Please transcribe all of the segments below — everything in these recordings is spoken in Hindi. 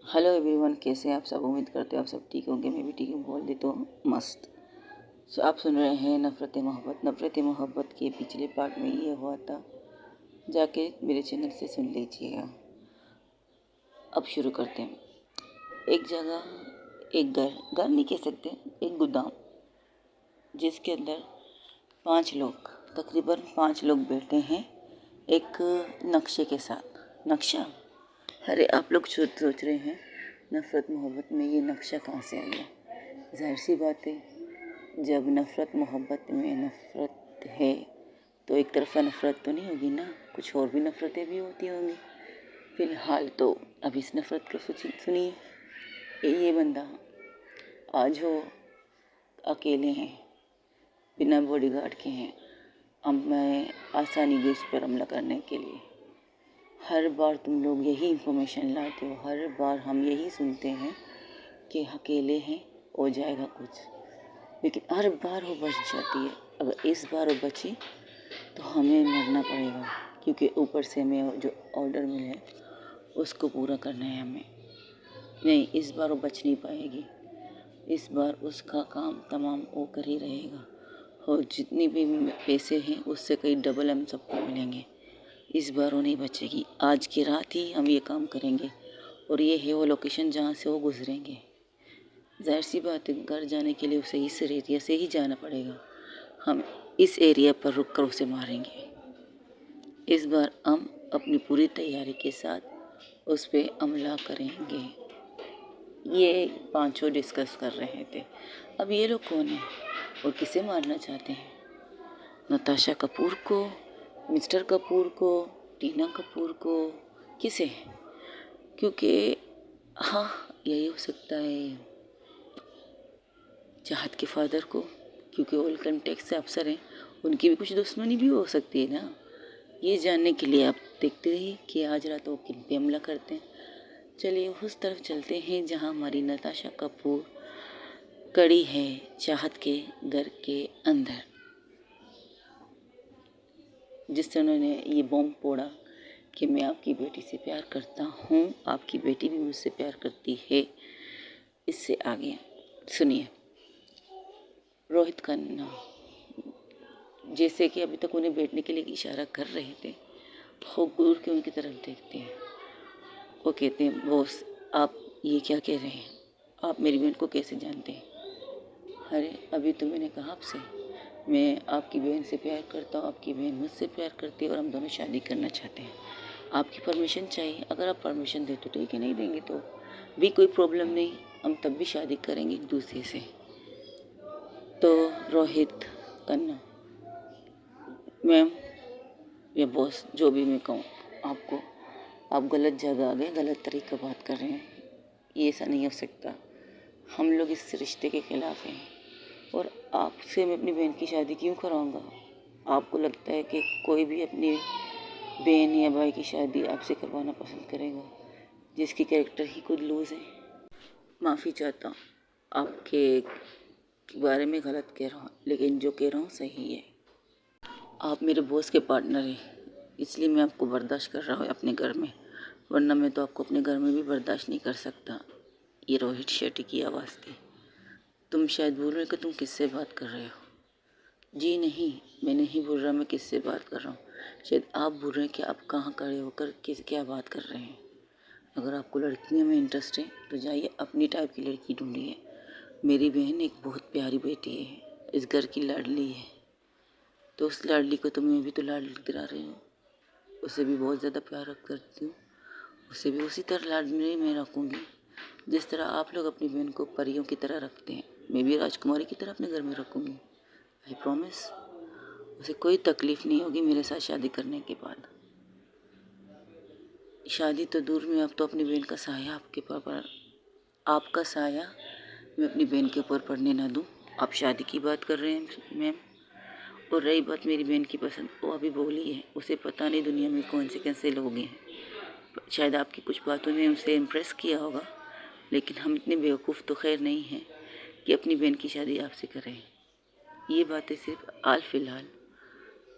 हेलो एवरीवन, कैसे हैं आप सब। उम्मीद करते हो आप सब ठीक होंगे। मैं भी ठीक हूँ, बोल दे तो मस्त। आप सुन रहे हैं नफ़रत मोहब्बत। नफ़रत मोहब्बत के पिछले पार्ट में ये हुआ था, जाके मेरे चैनल से सुन लीजिएगा। अब शुरू करते हैं। एक जगह एक घर नहीं कह सकते, एक गोदाम, जिसके अंदर 5 लोग, तकरीबन 5 लोग बैठे हैं एक नक्शे के साथ। नक्शा, अरे आप लोग सोच रहे हैं नफ़रत मोहब्बत में ये नक्शा कहाँ से आ गया। जाहिर सी बात है, जब नफ़रत मोहब्बत में नफ़रत है तो एक तरफा नफ़रत तो नहीं होगी ना, कुछ और भी नफ़रतें भी होती होंगी। फ़िलहाल तो अब इस नफ़रत को सुनिए। ये बंदा आज हो अकेले हैं, बिना बॉडीगार्ड के हैं। अब मैं आसानी गई इस पर हमला करने के लिए। हर बार तुम लोग यही इंफॉर्मेशन लाते हो, हर बार हम यही सुनते हैं कि अकेले हैं, हो जाएगा कुछ, लेकिन हर बार वो बच जाती है। अगर इस बार वो बची तो हमें मरना पड़ेगा, क्योंकि ऊपर से हमें जो ऑर्डर मिले हैं उसको पूरा करना है हमें। नहीं, इस बार वो बच नहीं पाएगी। इस बार उसका काम तमाम वो कर ही रहेगा, और जितनी भी पैसे हैं उससे कई डबल हम सबको मिलेंगे। इस बार वो नहीं बचेगी। आज की रात ही हम ये काम करेंगे, और ये है वो लोकेशन जहाँ से वो गुजरेंगे। जाहिर सी बात है, घर जाने के लिए उसे इस एरिया से ही जाना पड़ेगा। हम इस एरिया पर रुक कर उसे मारेंगे। इस बार हम अपनी पूरी तैयारी के साथ उस पर हमला करेंगे। ये पांचों डिस्कस कर रहे थे। अब ये लोग कौन हैं और किसे मारना चाहते हैं? नताशा कपूर को, मिस्टर कपूर को, टीना कपूर को, किसे? क्योंकि हाँ, यही हो सकता है चाहत के फादर को, क्योंकि वो इनकम टैक्स से अफसर हैं, उनकी भी कुछ दुश्मनी भी हो सकती है ना। ये जानने के लिए आप देखते रहिए कि आज रात वो किन पे हमला करते हैं। चलिए उस तरफ चलते हैं जहाँ हमारी नताशा कपूर कड़ी है, चाहत के घर के अंदर। जिस उन्होंने ये बॉम्ब फोड़ा कि मैं आपकी बेटी से प्यार करता हूँ, आपकी बेटी भी मुझसे प्यार करती है। इससे आगे सुनिए। रोहित खन्ना जैसे कि अभी तक उन्हें बैठने के लिए इशारा कर रहे थे, वो घूर के उनकी तरफ देखते हैं। वो कहते हैं, बॉस आप ये क्या कह रहे हैं? आप मेरी बहन को कैसे जानते हैं? अरे अभी तो मैंने कहा आपसे, मैं आपकी बहन से प्यार करता हूँ, आपकी बहन मुझसे प्यार करती है, और हम दोनों शादी करना चाहते हैं। आपकी परमिशन चाहिए। अगर आप परमिशन देते तो ठीक है, नहीं देंगे तो भी कोई प्रॉब्लम नहीं, हम तब भी शादी करेंगे एक दूसरे से। तो रोहित खन्ना, मैम या बॉस, जो भी मैं कहूँ आपको, आप गलत जगह आ गए, गलत तरीका बात कर रहे हैं। ये ऐसा नहीं हो सकता। हम लोग इस रिश्ते के खिलाफ हैं, और आपसे मैं अपनी बहन की शादी क्यों कराऊंगा? आपको लगता है कि कोई भी अपनी बहन या भाई की शादी आपसे करवाना पसंद करेगा, जिसकी कैरेक्टर ही खुद लूज़ है? माफ़ी चाहता हूँ, आपके बारे में गलत कह रहा हूँ, लेकिन जो कह रहा हूँ सही है। आप मेरे बॉस के पार्टनर हैं, इसलिए मैं आपको बर्दाश्त कर रहा हूँ अपने घर में, वरना मैं तो आपको अपने घर में भी बर्दाश्त नहीं कर सकता। ये रोहित शेट्टी की आवाज़ थी। तुम शायद बोल रहे हो कि तुम किससे बात कर रहे हो। जी नहीं, मैं नहीं बोल रहा मैं किससे बात कर रहा हूँ। शायद आप बोल रहे हैं कि आप कहाँ खड़े होकर किस क्या बात कर रहे हैं। अगर आपको लड़कियों में इंटरेस्ट है तो जाइए अपनी टाइप की लड़की ढूंढिए। मेरी बहन एक बहुत प्यारी बेटी है, इस घर की लाडली है, तो उस लाडली को तो मैं भी तो लाडली गिरा रही हूँ। उसे भी बहुत ज़्यादा प्यार करती हूँ, उसे भी उसी तरह लाडली में रखूँगी जिस तरह आप लोग अपनी बहन को परियों की तरह रखते हैं। मैं भी राजकुमारी की तरह अपने घर में रखूँगी, आई प्रॉमिस। उसे कोई तकलीफ़ नहीं होगी मेरे साथ शादी करने के बाद। शादी तो दूर में, अब तो अपनी बहन का साया आपके पर, आपका साया मैं अपनी बहन के ऊपर पड़ने ना दूँ। आप शादी की बात कर रहे हैं मैम, और रही बात मेरी बहन की पसंद, वो अभी बोली है, उसे पता नहीं दुनिया में कौन से कैसे लोग हैं। शायद आपकी कुछ बातों ने उसे इम्प्रेस किया होगा, लेकिन हम इतने बेवकूफ़ तो खैर नहीं हैं कि अपनी बहन की शादी आपसे करें। ये बातें सिर्फ हाल फिलहाल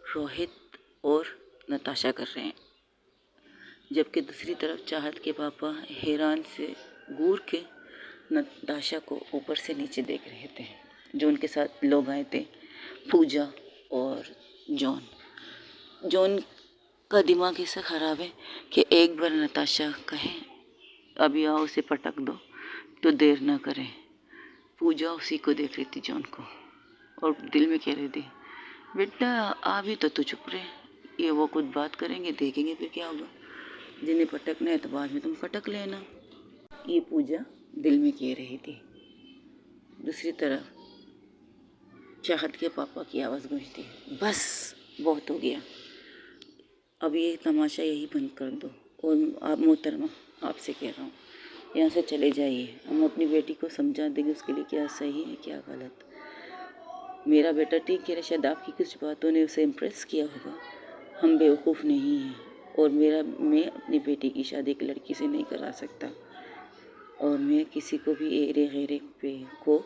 रोहित और नताशा कर रहे हैं, जबकि दूसरी तरफ चाहत के पापा हैरान से घूर के नताशा को ऊपर से नीचे देख रहे थे। जो उनके साथ लोग आए थे, पूजा और जॉन। जॉन का दिमाग ऐसा ख़राब है कि एक बार नताशा कहे अभी आओ उसे पटक दो तो देर ना करें। पूजा उसी को देख रही थी, जॉन को, और दिल में कह रही थी बेटा आ भी तो तू चुप रहे, ये वो कुछ बात करेंगे, देखेंगे फिर क्या होगा। जिन्हें पटकना है तो बाद में तुम पटक लेना, ये पूजा दिल में कह रही थी। दूसरी तरफ चाहत के पापा की आवाज़ गूंजती, बस बहुत हो गया, अब ये तमाशा यही बंद कर दो। और आप मोहतरमा, आपसे कह रहा हूँ, यहाँ से चले जाइए। हम अपनी बेटी को समझा देंगे उसके लिए क्या सही है क्या गलत। मेरा बेटा ठीक कह रहा, शायद आपकी कुछ बातों ने उसे इम्प्रेस किया होगा। हम बेवकूफ़ नहीं हैं, और मैं अपनी बेटी की शादी एक लड़की से नहीं करा सकता, और मैं किसी को भी एरे गैरे पे को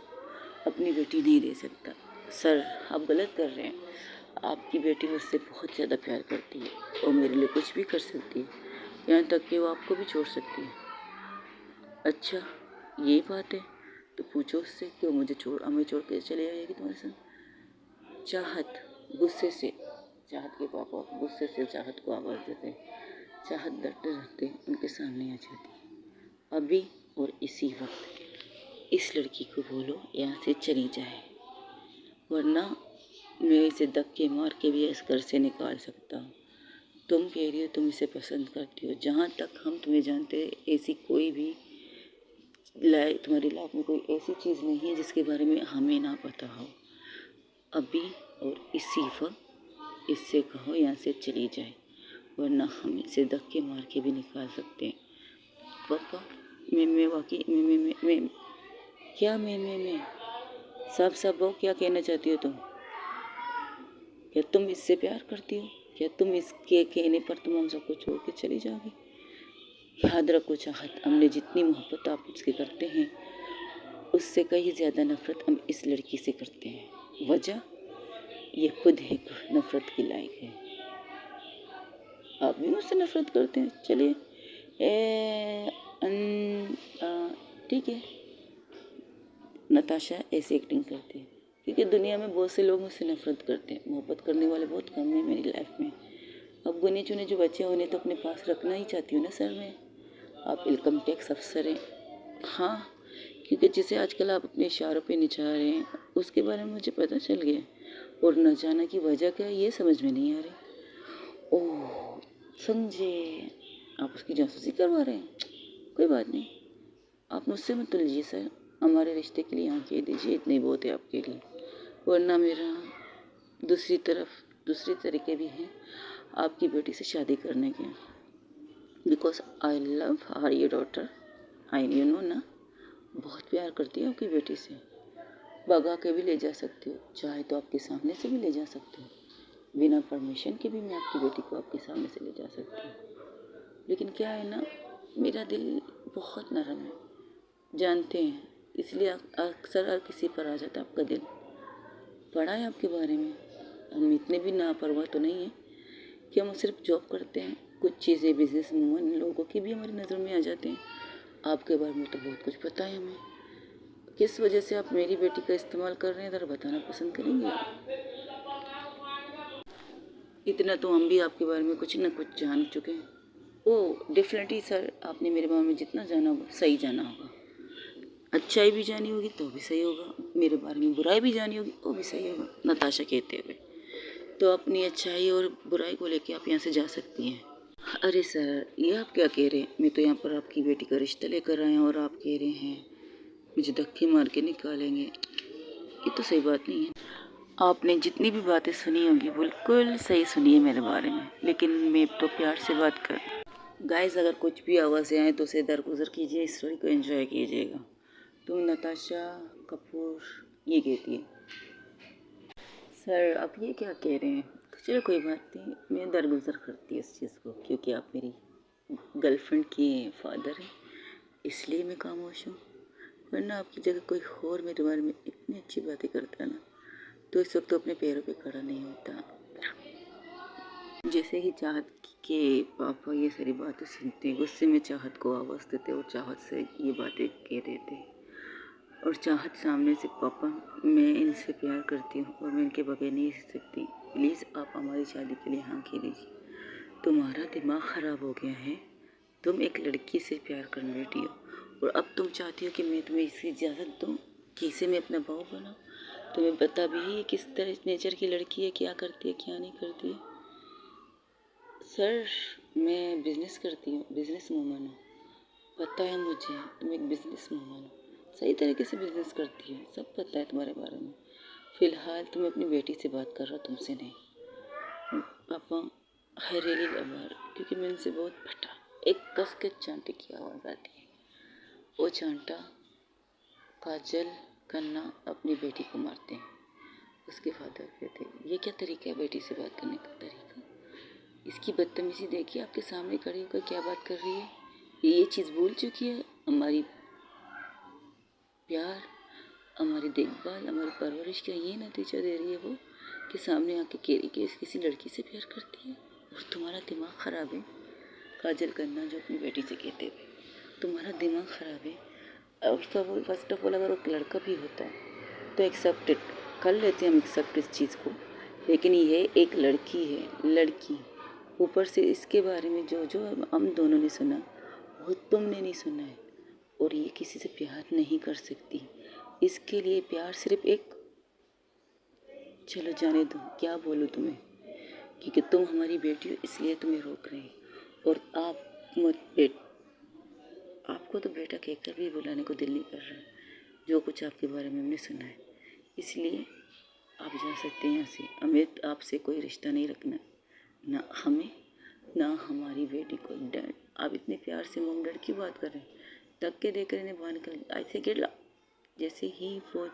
अपनी बेटी नहीं दे सकता। सर आप गलत कर रहे हैं, आपकी बेटी मुझसे बहुत ज़्यादा प्यार करती है और मेरे लिए कुछ भी कर सकती है, यहाँ तक कि वो आपको भी छोड़ सकती है। अच्छा ये बात है, तो पूछो उससे कि वो हमें छोड़ के चले जाएगी तुम्हारे साथ। चाहत गुस्से से, चाहत के पापा गुस्से से चाहत को आवाज़ देते। चाहत डरते डरते उनके सामने आ जाती। अभी और इसी वक्त इस लड़की को बोलो यहाँ से चली जाए, वरना मैं इसे धक्के मार के भी इस घर से निकाल सकता हूँ। तुम कह रही हो तुम इसे पसंद करती हो, जहाँ तक हम तुम्हें जानते हैं ऐसी कोई भी तुम्हारी लाइफ में कोई ऐसी चीज़ नहीं है जिसके बारे में हमें ना पता हो। अभी और इसी वक्त इससे कहो यहाँ से चली जाए, वरना हम इसे धक्के मार के भी निकाल सकते हैं। पापा मैं वाकई मैं क्या मैं साफ साफ बहु क्या कहना चाहती हो तुम? क्या तुम इससे प्यार करती हो? क्या तुम इसके कहने पर तुम हम सबको छोड़ के चली जाओगी? याद रखो चाहत, हमने जितनी मोहब्बत आप उससे करते हैं उससे कहीं ज़्यादा नफ़रत हम इस लड़की से करते हैं। वजह ये खुद एक नफ़रत के लायक है। आप भी मुझसे नफ़रत करते हैं, चलिए ठीक है। नताशा ऐसे एक्टिंग करती है क्योंकि दुनिया में बहुत से लोग मुझसे नफ़रत करते हैं, मोहब्बत करने वाले बहुत कम हैं मेरी लाइफ में। अब गुने चुने जो बच्चे उन्हें तो अपने पास रखना ही चाहती हूँ ना सर मैं। आप इनकम टैक्स अफसर हैं, हाँ, क्योंकि जिसे आजकल आप अपने इशारों पे निचार रहे हैं उसके बारे में मुझे पता चल गया, और न जाना की वजह क्या है ये समझ में नहीं आ रही। ओह समझे, आप उसकी जासूसी करवा रहे हैं। कोई बात नहीं, आप मुझसे मत लीजिए सर, हमारे रिश्ते के लिए यहाँ कह दीजिए इतने बहुत है आपके लिए, वरना मेरा दूसरी तरीके भी हैं आपकी बेटी से शादी करने के। Because I love her your daughter, I you know ना, बहुत प्यार करती है आपकी बेटी से। भगा के भी ले जा सकती हो, चाहे तो आपके सामने से भी ले जा सकती हो, बिना परमिशन के भी मैं आपकी बेटी को आपके सामने से ले जा सकती हूँ। लेकिन क्या है ना, मेरा दिल बहुत नरम है, जानते हैं, इसलिए अक्सर हर किसी पर आ जाता है आपका दिल। पढ़ा है आपके बारे में, हम इतने भी लापरवाह तो नहीं हैं कि हम सिर्फ जॉब करते हैं। कुछ चीज़ें बिजनेस वूमन लोगों की भी हमारी नज़र में आ जाते हैं। आपके बारे में तो बहुत कुछ पता है हमें। किस वजह से आप मेरी बेटी का इस्तेमाल कर रहे हैं ज़रा बताना पसंद करेंगे आप? इतना तो हम भी आपके बारे में कुछ ना कुछ जान चुके हैं। ओह डेफिनेटली सर, आपने मेरे बारे में जितना जाना होगा सही जाना होगा। अच्छाई भी जानी होगी तो भी सही होगा, मेरे बारे में बुराई भी जानी होगी वो भी सही होगा। नताशा कहते हुए, तो अपनी अच्छाई और बुराई को लेके आप यहाँ से जा सकती हैं। अरे सर ये आप क्या कह रहे हैं, मैं तो यहाँ पर आपकी बेटी का रिश्ता लेकर आया हूँ और आप कह रहे हैं मुझे धक्के मार के निकालेंगे, ये तो सही बात नहीं है। आपने जितनी भी बातें सुनी होंगी बिल्कुल सही सुनी है मेरे बारे में, लेकिन मैं तो प्यार से बात कर। गाइस अगर कुछ भी आवाज़ें आए तो उसे दरगुजर कीजिए, इस स्टोरी को एंजॉय कीजिएगा। तो नताशा कपूर ये कहती है, सर आप ये क्या कह रहे हैं? तो चलो कोई बात नहीं, मैं दरगुजर करती हूँ इस चीज़ को, क्योंकि आप मेरी गर्लफ्रेंड के फादर हैं इसलिए मैं खामोश हूँ, वरना आपकी जगह कोई और मेरे बारे में इतनी अच्छी बातें करता ना तो इस वक्त तो अपने पैरों पे खड़ा नहीं होता। जैसे ही चाहत के पापा ये सारी बातें सुनते हैं, गुस्से में चाहत को आवाज़ देते और चाहत से ये बातें कह देते हैं। और चाहत सामने से, पापा मैं इनसे प्यार करती हूँ और मैं इनके बगैर नहीं रह सकती, प्लीज़ आप हमारी शादी के लिए हाँ कह दीजिए। तुम्हारा दिमाग ख़राब हो गया है, तुम एक लड़की से प्यार करने बैठी हो और अब तुम चाहती हो कि मैं तुम्हें इसकी इजाज़त दूँ कि इसे मैं अपना बहू बनाऊँ। तुम्हें पता भी है किस तरह नेचर की लड़की है, क्या करती है क्या नहीं करती है। सर मैं बिज़नेस करती हूँ, बिज़नेस वूमन हूँ, पता है मुझे तुम एक बिज़नेस वूमन हो, सही तरीके से बिज़नेस करती हो, सब पता है तुम्हारे बारे में। फ़िलहाल तुम अपनी बेटी से बात कर रहा हो, तुमसे नहीं। पापा आई रियली लव हर, क्योंकि मैं उनसे बहुत फटा। एक कस के चांटे की आवाज़ आती है। वो चांटा काजल कन्ना अपनी बेटी को मारते हैं। उसके फादर कहते हैं ये क्या तरीका है बेटी से बात करने का तरीका, इसकी बदतमीजी देखिए, आपके सामने खड़ी होकर क्या बात कर रही है। ये चीज़ भूल चुकी है, हमारी प्यार, हमारी देखभाल, हमारी परवरिश का ये नतीजा दे रही है वो कि सामने आके कह रही कि किसी लड़की से प्यार करती है। और तुम्हारा दिमाग ख़राब है। काजल कन्ना जो अपनी बेटी से कहते थे, तुम्हारा दिमाग ख़राब है। और फर्स्ट ऑफ ऑल अगर वो लड़का भी होता है तो एक्सेप्टेड कर लेते हैं हम, एक्सेप्ट इस चीज़ को, लेकिन ये एक लड़की है, लड़की। ऊपर से इसके बारे में जो जो हम दोनों ने सुना वो तुमने नहीं सुना है। और ये किसी से प्यार नहीं कर सकती, इसके लिए प्यार सिर्फ एक, चलो जाने दो क्या बोलूँ तुम्हें, क्योंकि तुम हमारी बेटी हो इसलिए तुम्हें रोक रहे हैं। और आप मत आपको तो बेटा कहकर भी बुलाने को दिल नहीं कर रहा है, जो कुछ आपके बारे में हमने सुना है। इसलिए आप जा सकते हैं यहाँ से, हमें आपसे कोई रिश्ता नहीं रखना, ना हमें ना हमारी बेटी को। डैड आप इतने प्यार से मम डैड की बात कर रहे हैं, तक के देकर इन्हें बाहर निकल ऐसे गिर ला। जैसे ही वो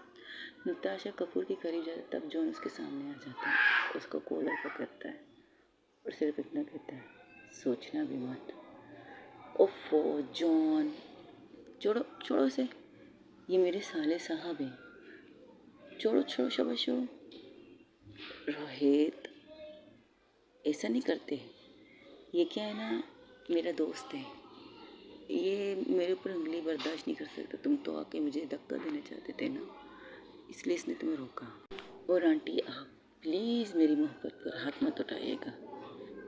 नताशा कपूर के करीब जाता तब जॉन उसके सामने आ जाता है, उसको कॉलर पकड़ता है और सिर्फ इतना कहता है सोचना भी मत। ओफो जॉन, छोड़ो छोड़ो इसे, ये मेरे साले साहब हैं, छोड़ो छोड़ो शाबाश छोड़ो। रोहित ऐसा नहीं करते, ये क्या है ना, मेरा दोस्त है, ये मेरे ऊपर उंगली बर्दाश्त नहीं कर सकता। तुम तो आके मुझे धक्का देना चाहते थे ना, इसलिए इसने तुम्हें रोका। और आंटी आप प्लीज़ मेरी मोहब्बत पर हाथ मत उठाइएगा,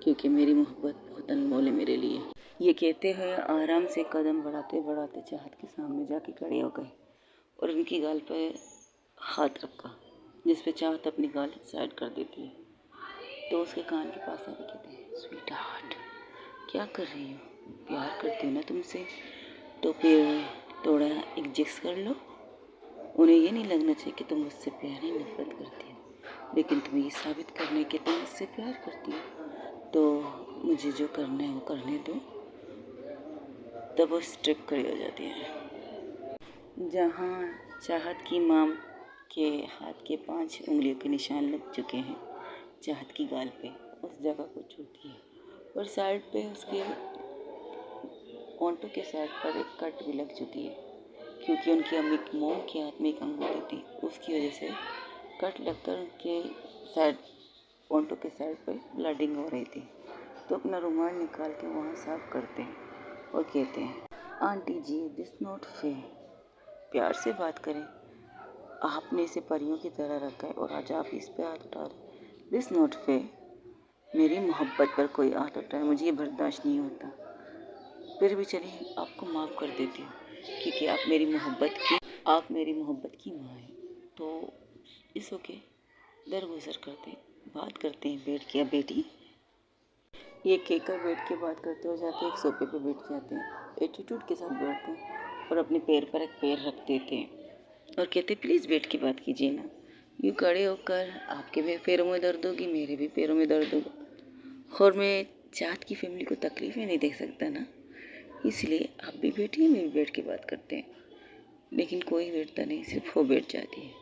क्योंकि मेरी मोहब्बत बहुत अनमोल है मेरे लिए। ये कहते हुए आराम से कदम बढ़ाते बढ़ाते चाहत के सामने जाके खड़े हो गए और उनकी गाल पर हाथ रखा, जिस पे चाहत अपनी गाल साइड कर देती है। तो उसके कान के पास आके कहते हैं स्वीट हार्ट क्या कर रही हो, प्यार करती हो ना तुमसे, तो फिर थोड़ा एडजस्ट कर लो। उन्हें ये नहीं लगना चाहिए कि तुम मुझसे प्यार ही नफरत करती हो, लेकिन तुम्हें ये साबित करने कि तुम मुझसे प्यार करती हो, तो मुझे जो करना है वो करने दो। तब वो स्ट्रिप खड़ी हो जाती है। जहाँ चाहत की माम के हाथ के 5 उंगलियों के निशान लग चुके हैं चाहत की गाल पे, उस जगह को छूती है और साइड पे उसके होंठों के साइड पर एक कट भी लग चुकी है, क्योंकि उनकी अम्मी मोम के हाथ में एक अंगूठी थी, उसकी वजह से कट लगकर उनके साइड होंठों के साइड पर ब्लडिंग हो रही थी। तो अपना रुमाल निकाल के वहाँ साफ करते हैं और कहते हैं aunty ji this not fair, प्यार से बात करें, आपने इसे परियों की तरह रखा है और आज आप इस पे हाथ उठा रहे, दिस नॉट फेयर। मेरी मोहब्बत पर कोई हाथ उठाए मुझे ये बर्दाश्त नहीं होता। फिर भी चलिए आपको माफ़ कर देती हूँ, क्योंकि आप मेरी मोहब्बत की माँ हैं। तो इस ओके दरगुजर करते हैं, बात करते हैं बैठ के। बेटी ये कहकर बैठ के बात करते हो जाते हैं, एक सोफे पे बैठ जाते हैं, एटीट्यूड के साथ बैठते हैं और अपने पैर पर एक पैर रख देते हैं और कहते हैं प्लीज़ बैठ के बात कीजिए ना। यूँ खड़े होकर आपके भी पैरों में दर्द होगी, मेरे भी पैरों में दर्द होगा, और मैं चाहत की फैमिली को तकलीफ़ें नहीं दे सकता ना, इसलिए आप भी बैठिए, मैं भी बैठ के बात करते हैं। लेकिन कोई बैठता नहीं, सिर्फ वो बैठ जाती है।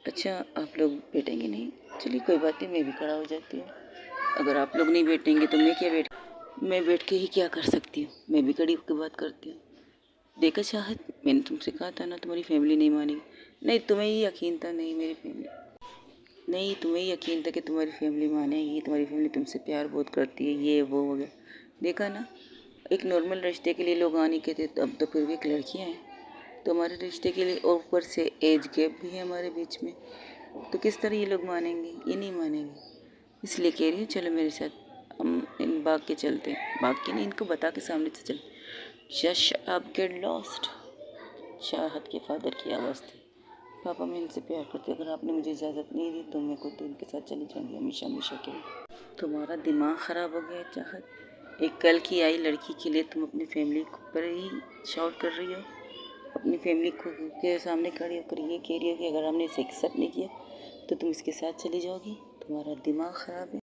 अच्छा आप लोग बैठेंगे नहीं, चलिए कोई बात नहीं, मैं भी खड़ा हो जाती हूँ। अगर आप लोग नहीं बैठेंगे तो मैं बैठ के ही क्या कर सकती हूँ, मैं भी खड़ी होकर बात करती हूँ। देखा चाहत, मैंने तुमसे कहा था ना तुम्हारी फैमिली नहीं मानेगी, नहीं तुम्हें ही यकीन था नहीं मेरी फैमिली नहीं, तुम्हें यकीन था कि तुम्हारी फैमिली मानेगी, तुम्हारी फैमिली तुमसे प्यार बहुत करती है, ये वो वगैरह। देखा ना, एक नॉर्मल रिश्ते के लिए लोग आ नहीं कहते, तो अब तो फिर भी एक लड़कियाँ हैं तो हमारे रिश्ते के लिए, और ऊपर से एज गैप भी है हमारे बीच में, तो किस तरह ये लोग मानेंगे? ये नहीं मानेंगे। इसलिए कह रही हूँ चलो मेरे साथ, हम इन भाग के चलते हैं, भाग के नहीं, इनको बता के सामने से चल। जश आप गेट लॉस्ट। चाहत के फादर की आवाज़ थी। पापा मैं इनसे प्यार करती, अगर आपने मुझे इजाज़त नहीं दी तो मैं खुद इनके साथ चली जाऊँगी हमेशा हमेशा के लिए। तुम्हारा दिमाग ख़राब हो गया चाहत? एक कल की आई लड़की के लिए तुम अपनी फैमिली पर ही शाउट कर रही हो, अपनी फैमिली को के सामने खड़ी होकर ये कह रही हो कि अगर हमने इसे एक्सेप्ट नहीं किया तो तुम इसके साथ चली जाओगी। तुम्हारा दिमाग ख़राब है।